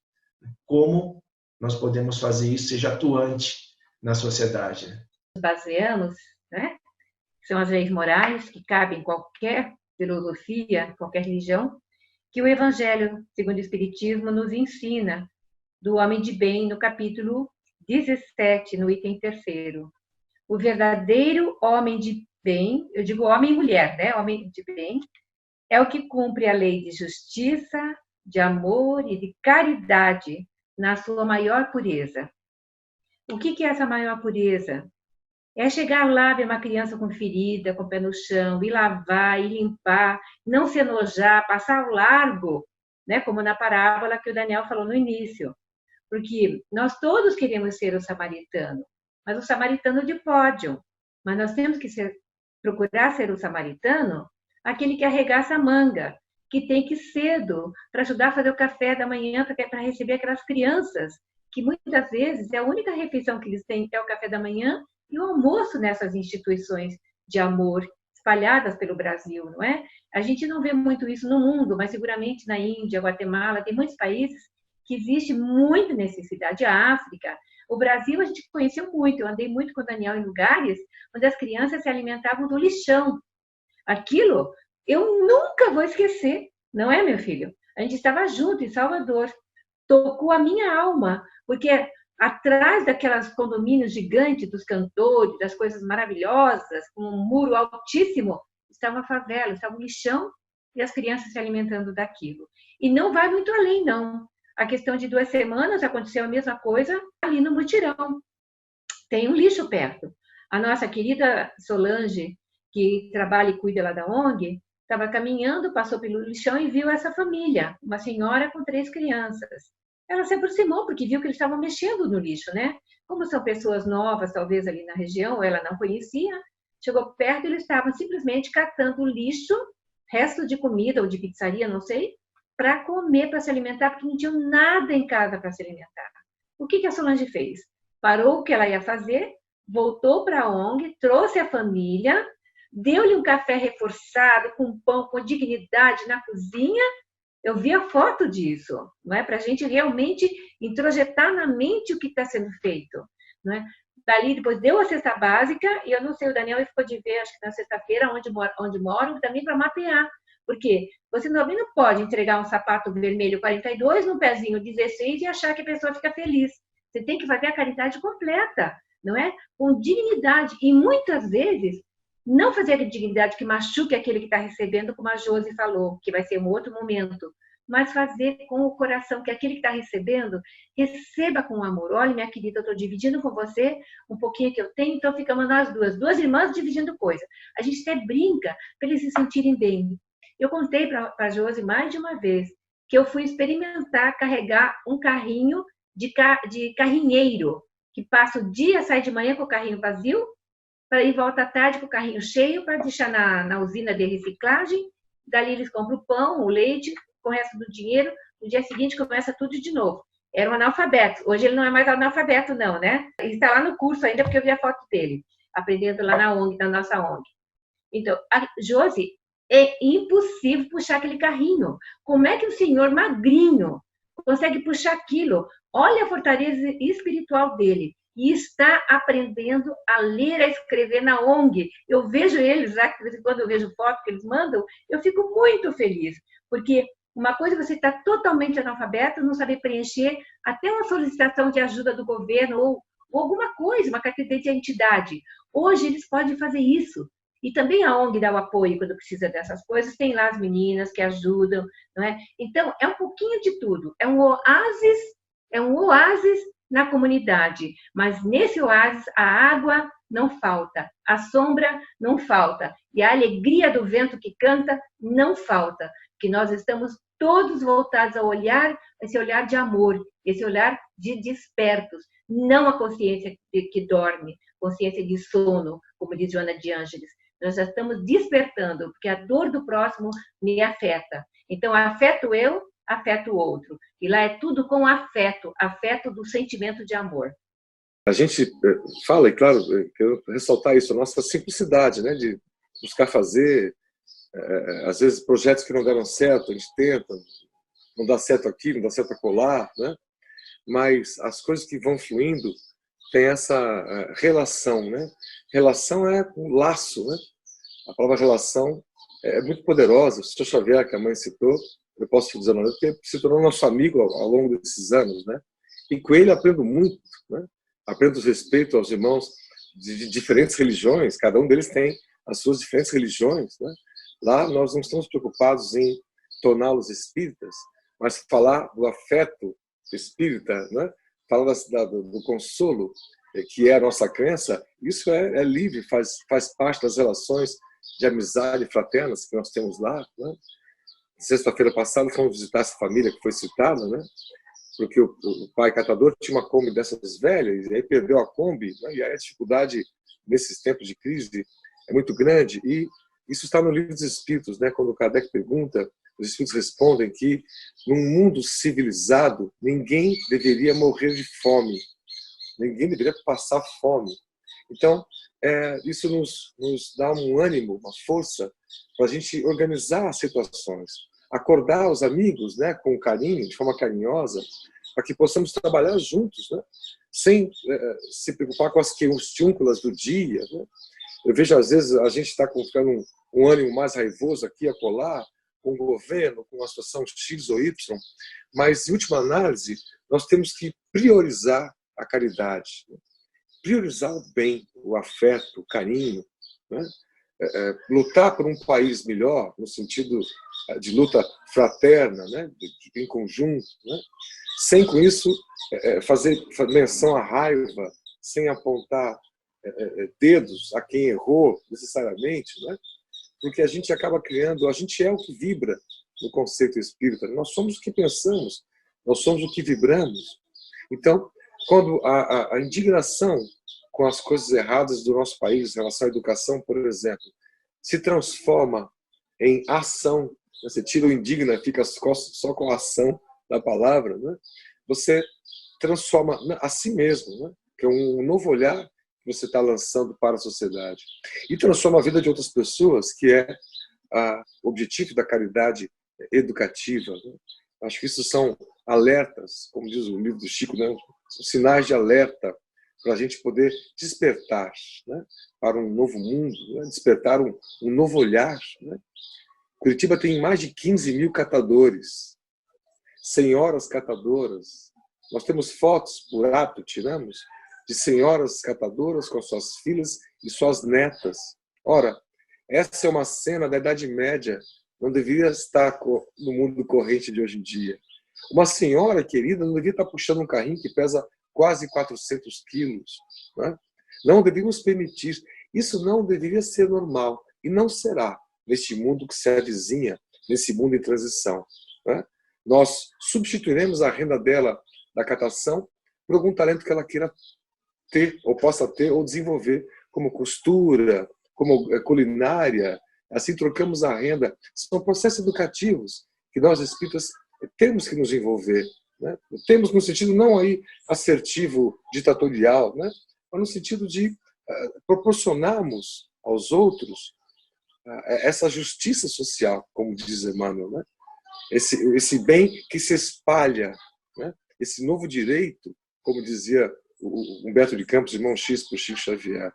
Como nós podemos fazer isso, seja atuante na sociedade. Baseamos, né? São as leis morais que cabem em qualquer filosofia, qualquer religião, que o Evangelho, segundo o Espiritismo, nos ensina, do homem de bem, no capítulo 17, no item 3º. O verdadeiro homem de bem, eu digo homem e mulher, né? Homem de bem, é o que cumpre a lei de justiça, de amor e de caridade na sua maior pureza. O que é essa maior pureza? É chegar lá, ver uma criança com ferida, com o pé no chão, e lavar, e limpar, não se enojar, passar ao largo, né? Como na parábola que o Daniel falou no início. Porque nós todos queremos ser o samaritano, mas o samaritano de pódio. Mas nós temos que procurar ser o samaritano, aquele que arregaça a manga, que tem que ir cedo para ajudar a fazer o café da manhã, para receber aquelas crianças, que muitas vezes é a única refeição que eles têm, é o café da manhã e o almoço nessas instituições de amor espalhadas pelo Brasil, não é? A gente não vê muito isso no mundo, mas seguramente na Índia, Guatemala, tem muitos países que existe muita necessidade. A África, o Brasil a gente conheceu muito, eu andei muito com o Daniel em lugares onde as crianças se alimentavam do lixão. Aquilo eu nunca vou esquecer, não é, meu filho? A gente estava junto em Salvador, tocou a minha alma, porque atrás daquelas condomínios gigantes dos cantores, das coisas maravilhosas, com um muro altíssimo, estava a favela, estava o lixão e as crianças se alimentando daquilo. E não vai muito além, não. A questão de 2 semanas aconteceu a mesma coisa ali no mutirão. Tem um lixo perto. A nossa querida Solange, que trabalha e cuida lá da ONG, estava caminhando, passou pelo lixão e viu essa família, uma senhora com 3 crianças. Ela se aproximou porque viu que eles estavam mexendo no lixo, né? Como são pessoas novas, talvez ali na região, ela não conhecia, chegou perto e eles estavam simplesmente catando lixo, resto de comida ou de pizzaria, não sei, para comer, para se alimentar, porque não tinham nada em casa para se alimentar. O que a Solange fez? Parou o que ela ia fazer, voltou para a ONG, trouxe a família, deu-lhe um café reforçado, com pão, com dignidade na cozinha. Eu vi a foto disso, não é? Para a gente realmente introjetar na mente o que está sendo feito, não é? Dali, depois deu a cesta básica, e eu não sei, o Daniel ficou de ver, acho que na sexta-feira, onde moram, também para mapear. Porque você também não pode entregar um sapato vermelho 42 num pezinho 16 e achar que a pessoa fica feliz. Você tem que fazer a caridade completa, não é? Com dignidade. E muitas vezes, não fazer a dignidade que machuque aquele que está recebendo, como a Josi falou, que vai ser um outro momento, mas fazer com o coração, que aquele que está recebendo, receba com amor. Olha, minha querida, eu estou dividindo com você um pouquinho que eu tenho, então ficamos nós duas irmãs dividindo coisa. A gente até brinca para eles se sentirem bem. Eu contei para a Josi mais de uma vez que eu fui experimentar carregar um carrinho de carrinheiro, que passa o dia, sai de manhã com o carrinho vazio, para ir volta à tarde com o carrinho cheio, para deixar na usina de reciclagem. Dali eles compram o pão, o leite, com o resto do dinheiro. No dia seguinte começa tudo de novo. Era um analfabeto. Hoje ele não é mais analfabeto, não, né? Ele está lá no curso ainda, porque eu vi a foto dele, aprendendo lá na ONG, na nossa ONG. Então, a Josi, é impossível puxar aquele carrinho. Como é que o senhor magrinho consegue puxar aquilo? Olha a fortaleza espiritual dele. E está aprendendo a ler, a escrever na ONG. Eu vejo eles, já que de vez em quando eu vejo foto que eles mandam, eu fico muito feliz. Porque uma coisa é você estar totalmente analfabeto, não saber preencher até uma solicitação de ajuda do governo ou alguma coisa, uma carteira de identidade. Hoje eles podem fazer isso. E também a ONG dá o apoio quando precisa dessas coisas. Tem lá as meninas que ajudam, não é? Então, é um pouquinho de tudo. É um oásis na comunidade. Mas nesse oásis, a água não falta, a sombra não falta. E a alegria do vento que canta não falta. Que nós estamos todos voltados a olhar, esse olhar de amor, esse olhar de despertos. Não a consciência que dorme, consciência de sono, como diz Joana de Ângeles. Nós já estamos despertando, porque a dor do próximo me afeta. Então, afeto eu, afeto o outro. E lá é tudo com afeto, afeto do sentimento de amor. A gente fala, e claro, quero ressaltar isso, a nossa simplicidade, né, de buscar fazer, às vezes, projetos que não deram certo, a gente tenta, não dá certo aqui, não dá certo acolá, né? Mas as coisas que vão fluindo tem essa relação, né? Relação é um laço, né? A palavra relação é muito poderosa. O Sr. Xavier, que a mãe citou, eu posso dizer o nome, porque se tornou nosso amigo ao longo desses anos, né? E com ele aprendo muito, né? Aprendo respeito aos irmãos de diferentes religiões, cada um deles tem as suas diferentes religiões, né? Lá nós não estamos preocupados em torná-los espíritas, mas falar do afeto espírita, né? Falar do consolo, que é a nossa crença, isso é livre, faz parte das relações de amizade fraternas que nós temos lá, né? Sexta-feira passada fomos visitar essa família que foi citada, né? Porque o pai catador tinha uma Kombi dessas velhas, e aí perdeu a Kombi, né? E aí a dificuldade nesses tempos de crise é muito grande, e isso está no Livro dos Espíritos, né? Quando o Kardec pergunta, os Espíritos respondem que num mundo civilizado ninguém deveria morrer de fome, ninguém deveria passar fome. Então, isso nos dá um ânimo, uma força para a gente organizar as situações, acordar os amigos, né, com carinho, de forma carinhosa, para que possamos trabalhar juntos, né, sem se preocupar com as questúnculas do dia, né. Eu vejo, às vezes, a gente está ficando um ânimo mais raivoso aqui, acolá, com o governo, com a situação X ou Y, mas, em última análise, nós temos que priorizar a caridade, né? Priorizar o bem, o afeto, o carinho, né? Lutar por um país melhor, no sentido de luta fraterna, né? Em conjunto, né? Sem, com isso, fazer menção à raiva, sem apontar dedos a quem errou necessariamente, né? Porque a gente acaba criando, a gente é o que vibra no conceito espírita, nós somos o que pensamos, nós somos o que vibramos. Então, quando a indignação com as coisas erradas do nosso país, em relação à educação, por exemplo, se transforma em ação, você tira o indigna, fica só com a ação da palavra, né? Você transforma a si mesmo, né? Que é um novo olhar que você está lançando para a sociedade. E transforma a vida de outras pessoas, que é o objetivo da caridade educativa, né? Acho que isso são alertas, como diz o livro do Chico, né? São sinais de alerta para a gente poder despertar, né? Para um novo mundo, né? Despertar um novo olhar, né? Curitiba tem mais de 15 mil catadores, senhoras catadoras. Nós temos fotos por ato, tiramos, de senhoras catadoras com suas filhas e suas netas. Ora, essa é uma cena da Idade Média, não deveria estar no mundo corrente de hoje em dia. Uma senhora querida não deveria estar puxando um carrinho que pesa quase 400 quilos. Né? Não deveríamos permitir. Isso não deveria ser normal e não será neste mundo que se avizinha, nesse mundo em transição. Né? Nós substituiremos a renda dela da catação por algum talento que ela queira ter, ou possa ter, ou desenvolver, como costura, como culinária. Assim trocamos a renda. São processos educativos que nós espíritas temos que nos envolver. Né? Temos no sentido não aí assertivo, ditatorial, né? Mas no sentido de proporcionarmos aos outros essa justiça social, como diz Emmanuel, né? Esse bem que se espalha, né? Esse novo direito, como dizia o Humberto de Campos, irmão X para o Chico Xavier.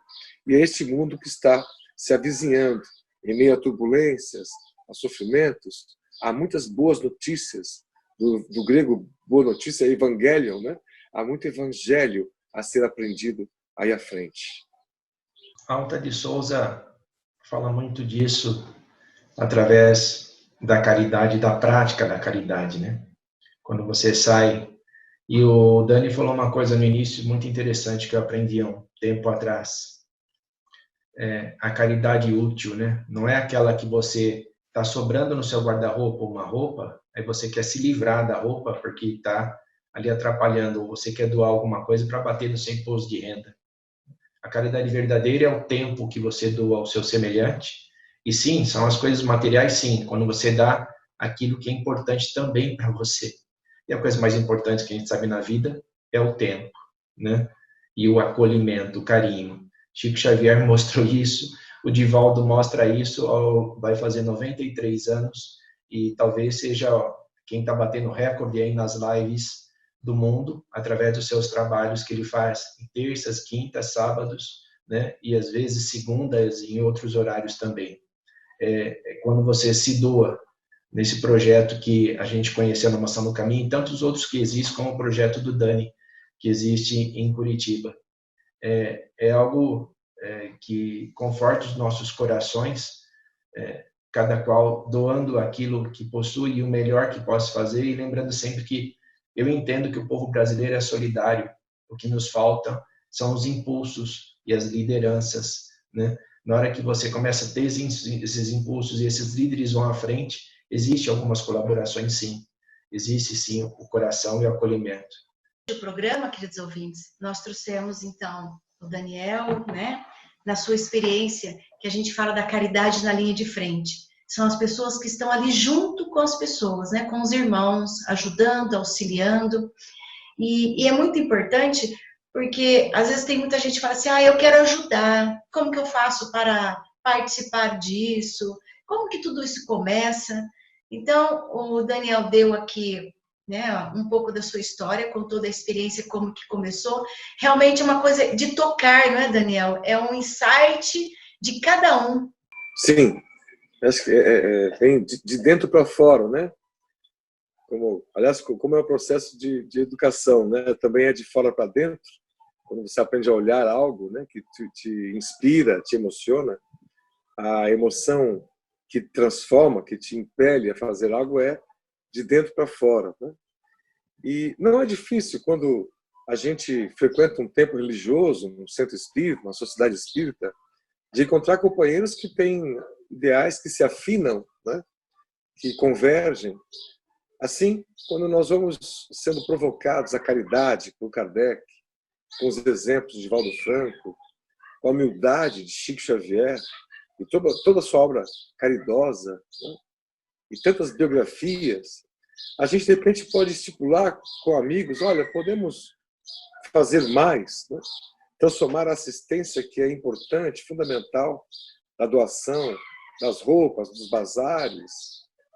E é este mundo que está se avizinhando, em meio a turbulências, a sofrimentos. Há muitas boas notícias, do grego boa notícia é evangelion, né? Há muito evangelho a ser aprendido aí à frente. Alta de Souza fala muito disso através da caridade, da prática da caridade, né? Quando você sai... E o Dani falou uma coisa no início muito interessante que eu aprendi há um tempo atrás. A caridade útil, né? Não é aquela que você está sobrando no seu guarda-roupa uma roupa, aí você quer se livrar da roupa porque está ali atrapalhando, ou você quer doar alguma coisa para bater no seu imposto de renda. A caridade verdadeira é o tempo que você doa ao seu semelhante. E sim, são as coisas materiais, sim, quando você dá aquilo que é importante também para você. E a coisa mais importante que a gente sabe na vida é o tempo, né? E o acolhimento, o carinho. Chico Xavier mostrou isso, o Divaldo mostra isso, vai fazer 93 anos, e talvez seja quem está batendo recorde aí nas lives do mundo, através dos seus trabalhos que ele faz em terças, quintas, sábados, né? E às vezes segundas e em outros horários também. Quando você se doa nesse projeto que a gente conheceu na Maçã no Caminho, e tantos outros que existem, como o projeto do Dani, que existe em Curitiba. É algo que conforta os nossos corações, cada qual doando aquilo que possui e o melhor que possa fazer, e lembrando sempre que eu entendo que o povo brasileiro é solidário, o que nos falta são os impulsos e as lideranças, né? Na hora que você começa a ter esses impulsos e esses líderes vão à frente, existe algumas colaborações, sim. Existe, sim, o coração e o acolhimento. No programa, queridos ouvintes, nós trouxemos, então, o Daniel, né, na sua experiência, que a gente fala da caridade na linha de frente. São as pessoas que estão ali junto com as pessoas, né, com os irmãos, ajudando, auxiliando. E é muito importante, porque às vezes tem muita gente que fala assim, eu quero ajudar, como que eu faço para participar disso? Como que tudo isso começa? Então, o Daniel deu aqui, né, um pouco da sua história, contou da experiência, como que começou. Realmente é uma coisa de tocar, não é, Daniel? É um insight de cada um. Sim, acho que vem de dentro para fora, né? Aliás, como é o processo de educação, né? Também é de fora para dentro. Quando você aprende a olhar algo, né, que te inspira, te emociona, a emoção que transforma, que te impele a fazer algo é de dentro para fora, né? E não é difícil quando a gente frequenta um templo religioso, um centro espírita, uma sociedade espírita, de encontrar companheiros que têm ideais que se afinam, né? Que convergem. Assim, quando nós vamos sendo provocados à caridade por Kardec, com os exemplos de Valdo Franco, com a humildade de Chico Xavier, e toda a sua obra caridosa, né? E tantas biografias, a gente, de repente, pode estipular com amigos, olha, podemos fazer mais, né? Transformar a assistência, que é importante, fundamental, da doação, das roupas, dos bazares,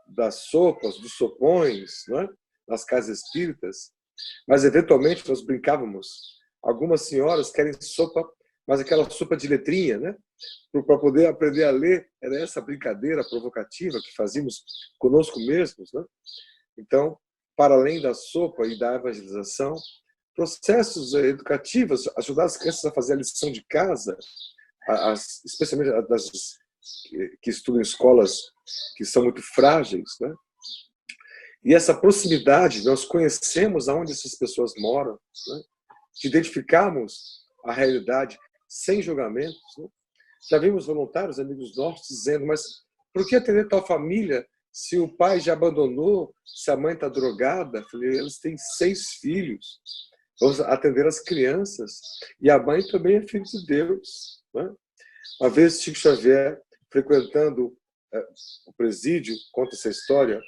das sopas, dos sopões, né? Nas casas espíritas. Mas, eventualmente, nós brincávamos, algumas senhoras querem sopa, mas aquela sopa de letrinha, né? Para poder aprender a ler, era essa brincadeira provocativa que fazíamos conosco mesmos, né? Então, para além da sopa e da evangelização, processos educativos, ajudar as crianças a fazer a lição de casa, especialmente das que estudam em escolas que são muito frágeis, né? E essa proximidade, nós conhecemos aonde essas pessoas moram, né? Identificamos a realidade sem julgamentos, né? Já vimos voluntários, amigos nossos, dizendo, mas por que atender tal família se o pai já abandonou, se a mãe está drogada? Eu falei, eles têm 6 filhos. Vamos atender as crianças. E a mãe também é filho de Deus, né? Uma vez, Chico Xavier, frequentando o presídio, conta essa história,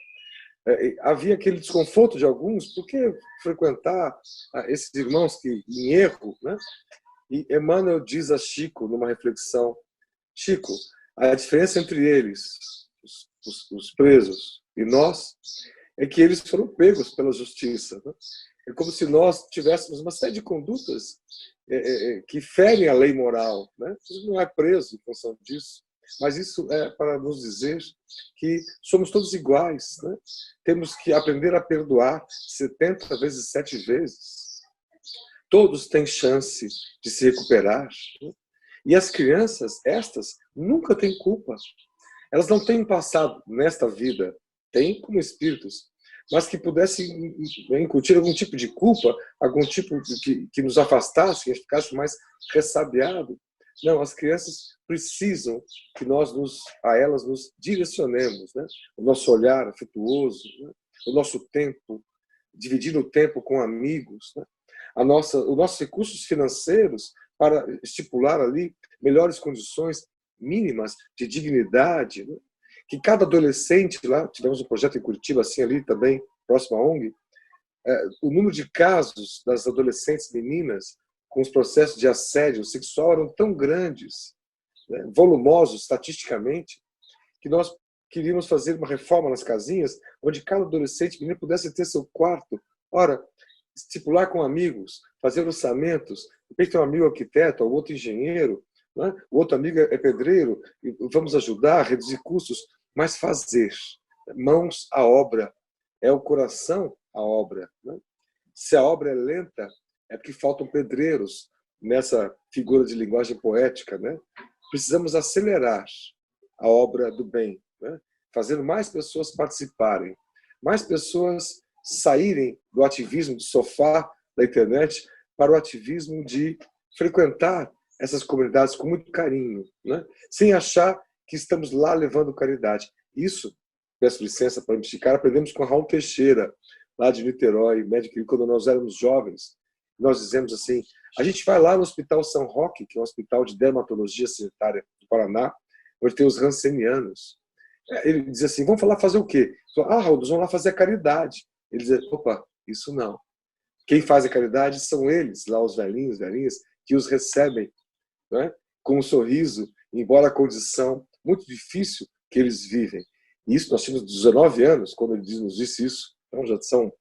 havia aquele desconforto de alguns, por que frequentar esses irmãos que em erro, né? E Emmanuel diz a Chico, numa reflexão, Chico, a diferença entre eles, os presos, e nós, é que eles foram pegos pela justiça, né? É como se nós tivéssemos uma série de condutas que ferem a lei moral, né? Ele não é preso em função disso, mas isso é para nos dizer que somos todos iguais, né? Temos que aprender a perdoar 70 vezes 7 vezes. Todos têm chance de se recuperar, né? E as crianças, estas, nunca têm culpa. Elas não têm um passado nesta vida, têm como espíritos, mas que pudessem incutir algum tipo de culpa, algum tipo que nos afastasse, que ficasse mais ressabiado. Não, as crianças precisam que nós a elas nos direcionemos, né? O nosso olhar afetuoso, né? O nosso tempo, dividir o tempo com amigos, né? Os nossos recursos financeiros para estipular ali melhores condições mínimas de dignidade, né? Que cada adolescente, lá tivemos um projeto em Curitiba, assim ali também, próximo à ONG, o número de casos das adolescentes meninas com os processos de assédio sexual eram tão grandes, né, volumosos estatisticamente, que nós queríamos fazer uma reforma nas casinhas, onde cada adolescente menina pudesse ter seu quarto. Ora, estipular com amigos, fazer orçamentos, tem um amigo arquiteto, o outro engenheiro, né? O outro amigo é pedreiro, e vamos ajudar, reduzir custos, mas fazer. Mãos à obra. É o coração à obra, né? Se a obra é lenta, é porque faltam pedreiros nessa figura de linguagem poética, né? Precisamos acelerar a obra do bem, né? Fazendo mais pessoas participarem, mais pessoas saírem do ativismo de sofá da internet para o ativismo de frequentar essas comunidades com muito carinho, né? Sem achar que estamos lá levando caridade. Isso, peço licença para me esticar, aprendemos com Raul Teixeira, lá de Niterói, médico, quando nós éramos jovens. Nós dizemos assim, a gente vai lá no Hospital São Roque, que é um hospital de dermatologia sanitária do Paraná, onde tem os rancenianos. Ele diz assim, vamos fazer o quê? Raul, nós vamos lá fazer a caridade. Ele diz, opa, isso não. Quem faz a caridade são eles, lá os velhinhos, velhinhas, que os recebem, né, com um sorriso, embora a condição muito difícil que eles vivem. E isso nós tínhamos 19 anos, quando ele nos disse isso. Então já são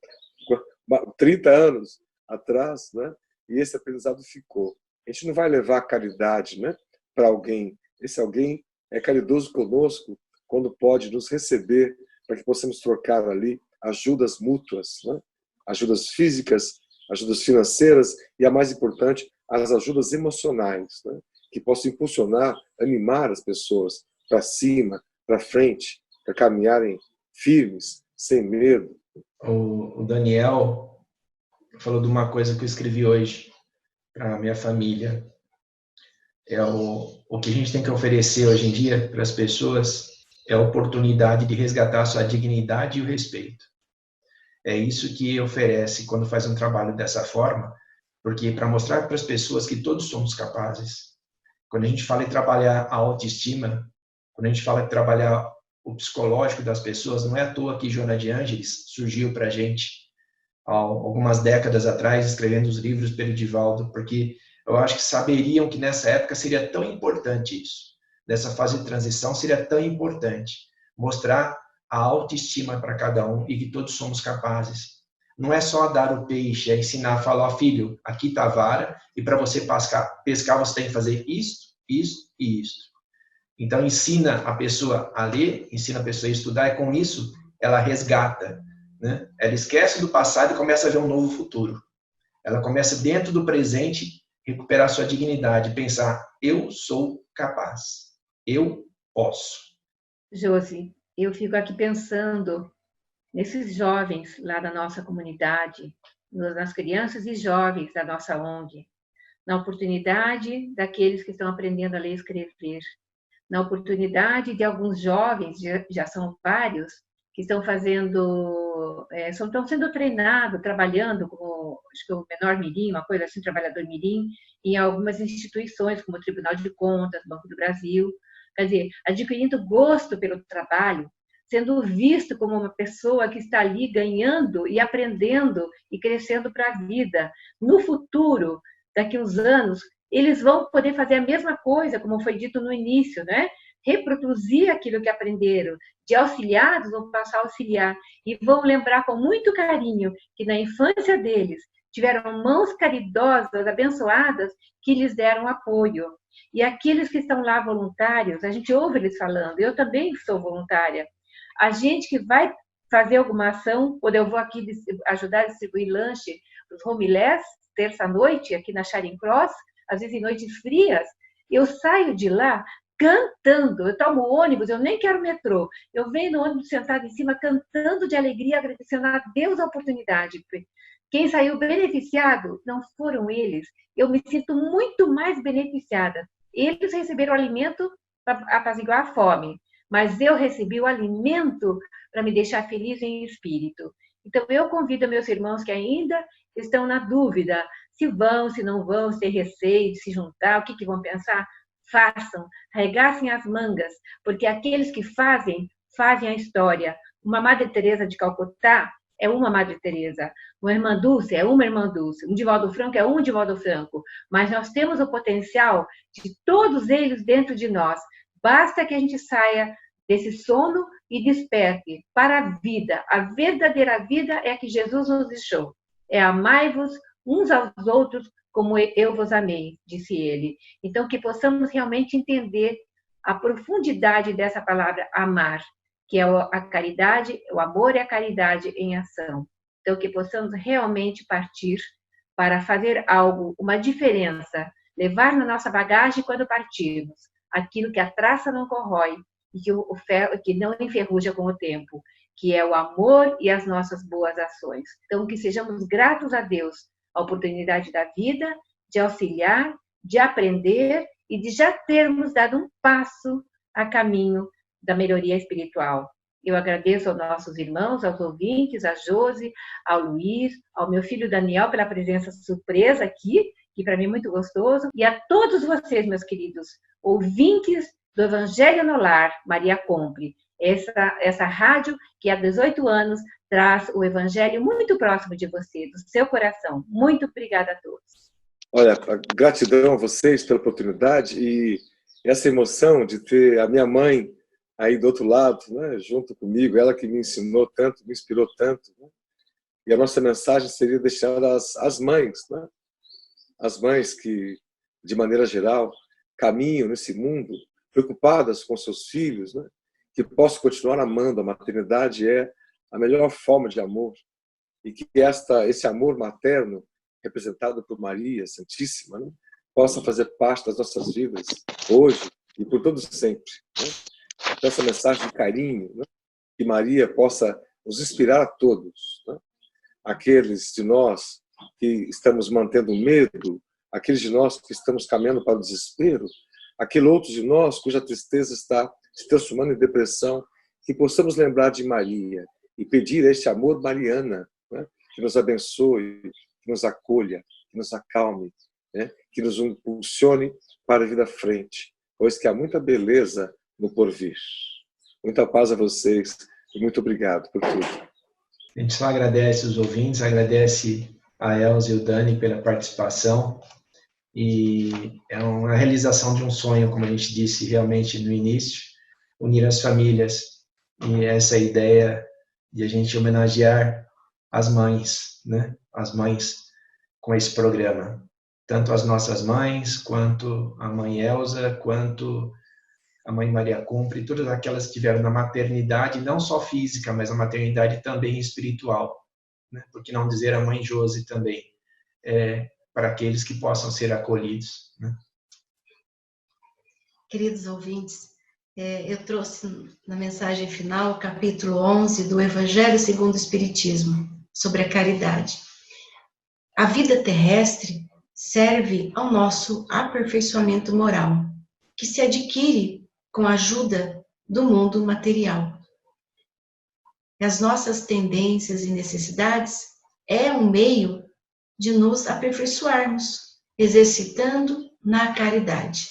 30 anos atrás, né? E esse aprendizado ficou. A gente não vai levar a caridade, né, para alguém. Esse alguém é caridoso conosco quando pode nos receber para que possamos trocar ali ajudas mútuas, né? Ajudas físicas, ajudas financeiras e, a mais importante, as ajudas emocionais, né? Que possam impulsionar, animar as pessoas para cima, para frente, para caminharem firmes, sem medo. O Daniel falou de uma coisa que eu escrevi hoje para a minha família. O que a gente tem que oferecer hoje em dia para as pessoas é a oportunidade de resgatar a sua dignidade e o respeito. É isso que oferece quando faz um trabalho dessa forma, porque para mostrar para as pessoas que todos somos capazes. Quando a gente fala em trabalhar a autoestima, quando a gente fala em trabalhar o psicológico das pessoas, não é à toa que Joana de Ângeles surgiu para a gente há algumas décadas atrás, escrevendo os livros do Divaldo, porque eu acho que saberiam que nessa época seria tão importante isso. Nessa fase de transição seria tão importante mostrar a autoestima para cada um e que todos somos capazes. Não é só dar o peixe, é ensinar a falar, filho, aqui está a vara, e para você pescar você tem que fazer isto, isto e isto. Então ensina a pessoa a ler, ensina a pessoa a estudar, e com isso ela resgata, né? Ela esquece do passado e começa a ver um novo futuro. Ela começa dentro do presente, recuperar sua dignidade, pensar, eu sou capaz, eu posso. Josi, eu fico aqui pensando nesses jovens lá da nossa comunidade, nas crianças e jovens da nossa ONG, na oportunidade daqueles que estão aprendendo a ler e escrever, na oportunidade de alguns jovens, já são vários, que estão fazendo, estão sendo treinados, trabalhando como, acho que o menor mirim, uma coisa assim, trabalhador mirim, em algumas instituições, como o Tribunal de Contas, Banco do Brasil, quer dizer, adquirindo gosto pelo trabalho, sendo visto como uma pessoa que está ali ganhando e aprendendo e crescendo para a vida. No futuro, daqui a uns anos, eles vão poder fazer a mesma coisa, como foi dito no início, né? Reproduzir aquilo que aprenderam, de auxiliados vão passar a auxiliar, e vão lembrar com muito carinho que na infância deles tiveram mãos caridosas, abençoadas, que lhes deram apoio. E aqueles que estão lá voluntários, a gente ouve eles falando, eu também sou voluntária, a gente que vai fazer alguma ação, quando eu vou aqui ajudar a distribuir lanche para os homeless, terça-noite, aqui na Charing Cross, às vezes em noites frias, eu saio de lá cantando, eu tomo ônibus, eu nem quero metrô, eu venho no ônibus sentado em cima, cantando de alegria, agradecendo a Deus a oportunidade. Quem saiu beneficiado não foram eles, eu me sinto muito mais beneficiada. Eles receberam o alimento para apaziguar a fome, mas eu recebi o alimento para me deixar feliz em espírito. Então, eu convido meus irmãos que ainda estão na dúvida, se vão, se não vão, se tem receio de se juntar, o que vão pensar? Façam, arregassem as mangas, porque aqueles que fazem, fazem a história. Uma Madre Teresa de Calcutá é uma Madre Teresa, uma Irmã Dulce é uma Irmã Dulce, um Divaldo Franco é um Divaldo Franco, mas nós temos o potencial de todos eles dentro de nós. Basta que a gente saia desse sono e desperte para a vida. A verdadeira vida é a que Jesus nos deixou. É amai-vos uns aos outros como eu vos amei, disse ele. Então, que possamos realmente entender a profundidade dessa palavra amar, que é a caridade, o amor e a caridade em ação. Então, que possamos realmente partir para fazer algo, uma diferença, levar na nossa bagagem quando partirmos, aquilo que a traça não corrói e que o ferro, que não enferruja com o tempo, que é o amor e as nossas boas ações. Então, que sejamos gratos a Deus, a oportunidade da vida, de auxiliar, de aprender e de já termos dado um passo a caminho da melhoria espiritual. Eu agradeço aos nossos irmãos, aos ouvintes, a Josi, ao Luiz, ao meu filho Daniel pela presença surpresa aqui, que para mim é muito gostoso, e a todos vocês, meus queridos ouvintes do Evangelho no Lar, Maria Compre, essa rádio que há 18 anos traz o Evangelho muito próximo de você, do seu coração. Muito obrigada a todos. Olha, gratidão a vocês pela oportunidade e essa emoção de ter a minha mãe aí do outro lado, né, junto comigo, ela que me ensinou tanto, me inspirou tanto. Né? E a nossa mensagem seria deixar às mães, né? As mães que, de maneira geral, caminham nesse mundo preocupadas com seus filhos, né? Que possam continuar amando. A maternidade é a melhor forma de amor e que esse amor materno, representado por Maria Santíssima, né? Possa fazer parte das nossas vidas hoje e por todos sempre. Né? Então, essa mensagem de carinho, né? Que Maria possa nos inspirar a todos, né? Aqueles de nós que estamos mantendo medo, aqueles de nós que estamos caminhando para o desespero, aquele outro de nós cuja tristeza está se transformando em depressão, que possamos lembrar de Maria e pedir este amor mariana, né, que nos abençoe, que nos acolha, que nos acalme, né, que nos impulsione para a vida à frente, pois que há muita beleza no porvir. Muita paz a vocês e muito obrigado por tudo. A gente só agradece os ouvintes, agradece a Elza e o Dani pela participação, e é uma realização de um sonho, como a gente disse realmente no início, unir as famílias, e essa ideia de a gente homenagear as mães, né? As mães com esse programa. Tanto as nossas mães, quanto a mãe Elza, quanto a mãe Maria Cumpre, todas aquelas que tiveram na maternidade, não só física, mas a maternidade também espiritual, né? Por que não dizer a mãe Josi também, para aqueles que possam ser acolhidos, né? Queridos ouvintes, eu trouxe na mensagem final o capítulo 11 do Evangelho segundo o Espiritismo, sobre a caridade. A vida terrestre serve ao nosso aperfeiçoamento moral, que se adquire com a ajuda do mundo material. E as nossas tendências e necessidades é um meio de nos aperfeiçoarmos, exercitando na caridade.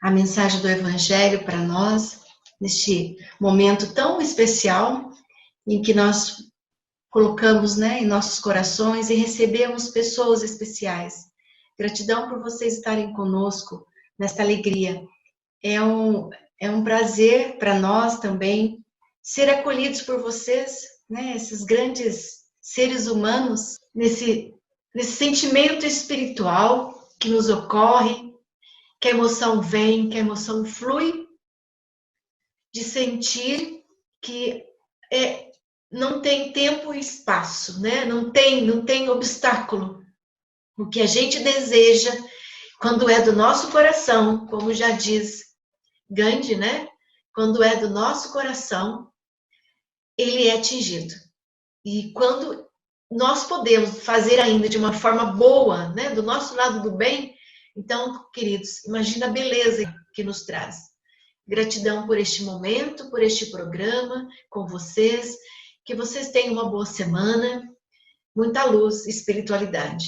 A mensagem do Evangelho para nós, neste momento tão especial, em que nós colocamos, né, em nossos corações e recebemos pessoas especiais. Gratidão por vocês estarem conosco nesta alegria. É um prazer para nós também ser acolhidos por vocês, né, esses grandes seres humanos, nesse sentimento espiritual que nos ocorre, que a emoção vem, que a emoção flui, de sentir que não tem tempo e espaço, né? Não tem obstáculo. O que a gente deseja, quando é do nosso coração, como já diz Gandhi, né? Quando é do nosso coração, ele é atingido. E quando nós podemos fazer ainda de uma forma boa, né? Do nosso lado do bem, então, queridos, imagina a beleza que nos traz. Gratidão por este momento, por este programa com vocês. Que vocês tenham uma boa semana, muita luz e espiritualidade.